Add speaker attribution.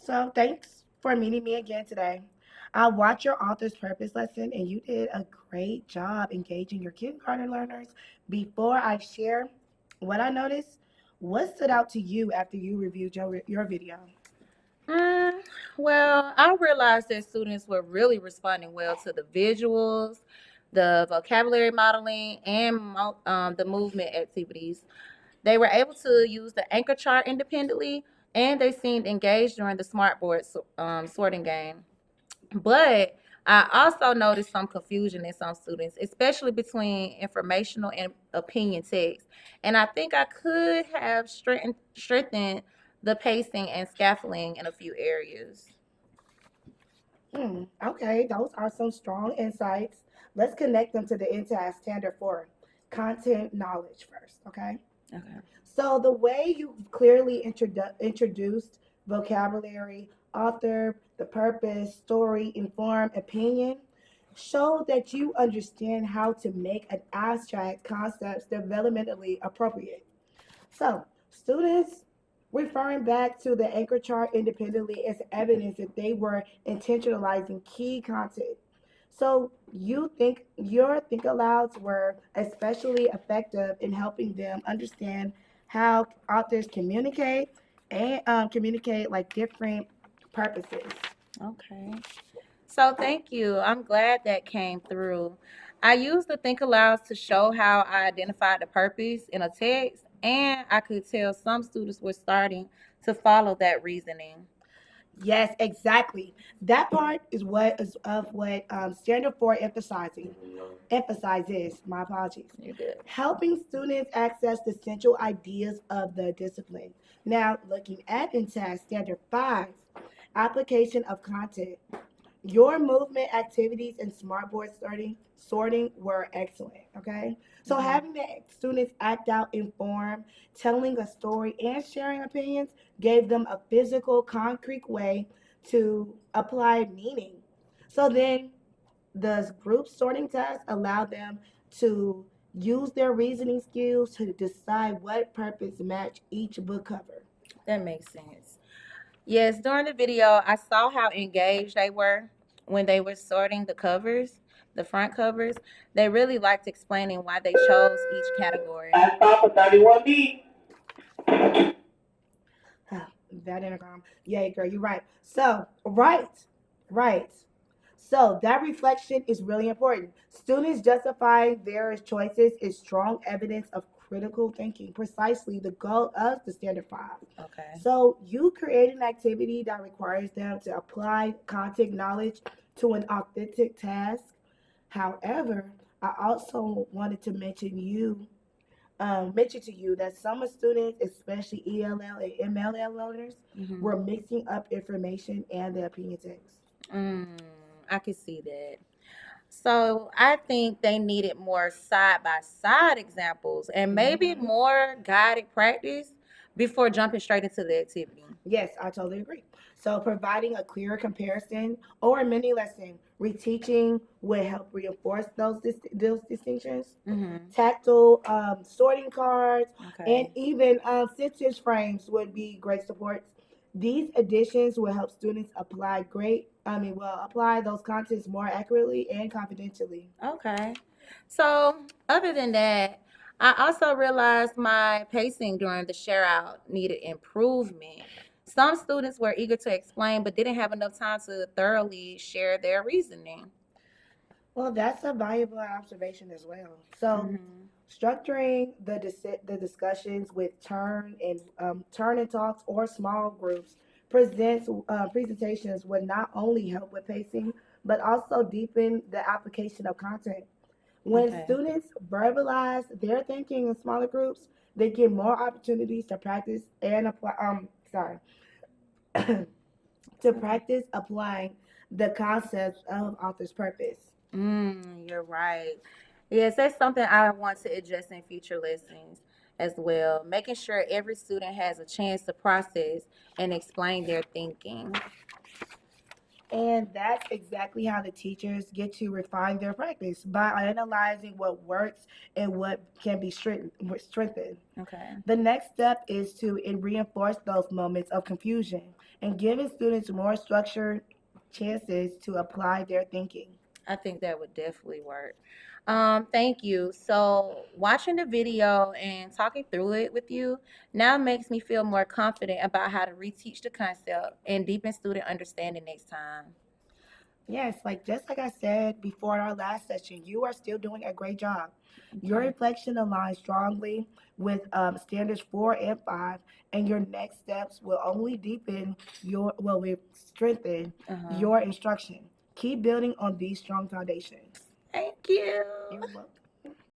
Speaker 1: So thanks for meeting me again today. I watched your author's purpose lesson and you did a great job engaging your kindergarten learners. Before I share what I noticed, what stood out to you after you reviewed your video?
Speaker 2: Mm, well, I realized that students were really responding well to the visuals, the vocabulary modeling, and the movement activities. They were able to use the anchor chart independently, and they seemed engaged during the smartboard sorting game. But I also noticed some confusion in some students, especially between informational and opinion text. And I think I could have strengthened the pacing and scaffolding in a few areas.
Speaker 1: Okay, those are some strong insights. Let's connect them to the NTAS standard for content knowledge first, okay?
Speaker 2: Okay.
Speaker 1: So the way you clearly introduced vocabulary, author, the purpose, story, inform, opinion, show that you understand how to make an abstract concepts developmentally appropriate. So students referring back to the anchor chart independently is evidence that they were intentionalizing key content. So you think your think alouds were especially effective in helping them understand how authors communicate like different purposes.
Speaker 2: Okay. So thank you. I'm glad that came through. I used the think alouds to show how I identified the purpose in a text, and I could tell some students were starting to follow that reasoning.
Speaker 1: Yes, exactly. That part is what Standard Four emphasizes. My apologies.
Speaker 2: You did.
Speaker 1: Helping students access the central ideas of the discipline. Now, looking at INTAS Standard 5, application of content. Your movement activities and smartboard sorting were excellent. Okay, so
Speaker 2: Hmm.
Speaker 1: having the students act out, inform, telling a story, and sharing opinions gave them a physical, concrete way to apply meaning. So then the group sorting test allowed them to use their reasoning skills to decide what purpose match each book cover.
Speaker 2: That makes sense. Yes, during the video, I saw how engaged they were when they were sorting the covers, the front covers. They really liked explaining why they chose each category.
Speaker 1: I stop for 31B. That intercom. Yeah, girl, you're right. So, right. So that reflection is really important. Students justifying their choices is strong evidence of critical thinking, precisely the goal of the Standard Five.
Speaker 2: Okay.
Speaker 1: So you create an activity that requires them to apply content knowledge to an authentic task. However, I also wanted to mention to you that some students, especially ELL and MLL learners,
Speaker 2: Hmm.
Speaker 1: were mixing up information and the opinion text.
Speaker 2: Mm, I can see that. So I think they needed more side by side examples and maybe
Speaker 1: Mhm.
Speaker 2: more guided practice before jumping straight into the activity.
Speaker 1: Yes, I totally agree. So, providing a clearer comparison or a mini lesson, reteaching would help reinforce those distinctions.
Speaker 2: Hmm.
Speaker 1: Tactile sorting cards and
Speaker 2: Okay.
Speaker 1: even sentence frames would be great supports. These additions will help students apply those contents more accurately and confidentially.
Speaker 2: Okay. So, other than that, I also realized my pacing during the share out needed improvement. Some students were eager to explain but didn't have enough time to thoroughly share their reasoning.
Speaker 1: Well, that's a valuable observation as well. So,
Speaker 2: Hmm.
Speaker 1: structuring the discussions with turn and talks or small groups presentations would not only help with pacing but also deepen the application of content. When
Speaker 2: Okay.
Speaker 1: students verbalize their thinking in smaller groups, they get more opportunities to practice and apply. Sorry,
Speaker 2: It's
Speaker 1: to
Speaker 2: okay.
Speaker 1: practice applying the concepts of author's purpose.
Speaker 2: You're right. Yes, that's something I want to address in future lessons as well, making sure every student has a chance to process and explain their thinking.
Speaker 1: And that's exactly how the teachers get to refine their practice by analyzing what works and what can be strengthened.
Speaker 2: Okay.
Speaker 1: The next step is to reinforce those moments of confusion and giving students more structured chances to apply their thinking.
Speaker 2: I think that would definitely work. Thank you. So, watching the video and talking through it with you now makes me feel more confident about how to reteach the concept and deepen student understanding next time.
Speaker 1: Yes, like just like I said before in our last session, you are still doing a great job. Your
Speaker 2: Okay.
Speaker 1: reflection aligns strongly with standards 4 and 5, and your next steps will only deepen will strengthen
Speaker 2: Uh-huh.
Speaker 1: your instruction. Keep building on these strong foundations.
Speaker 2: Thank you.
Speaker 1: You're welcome.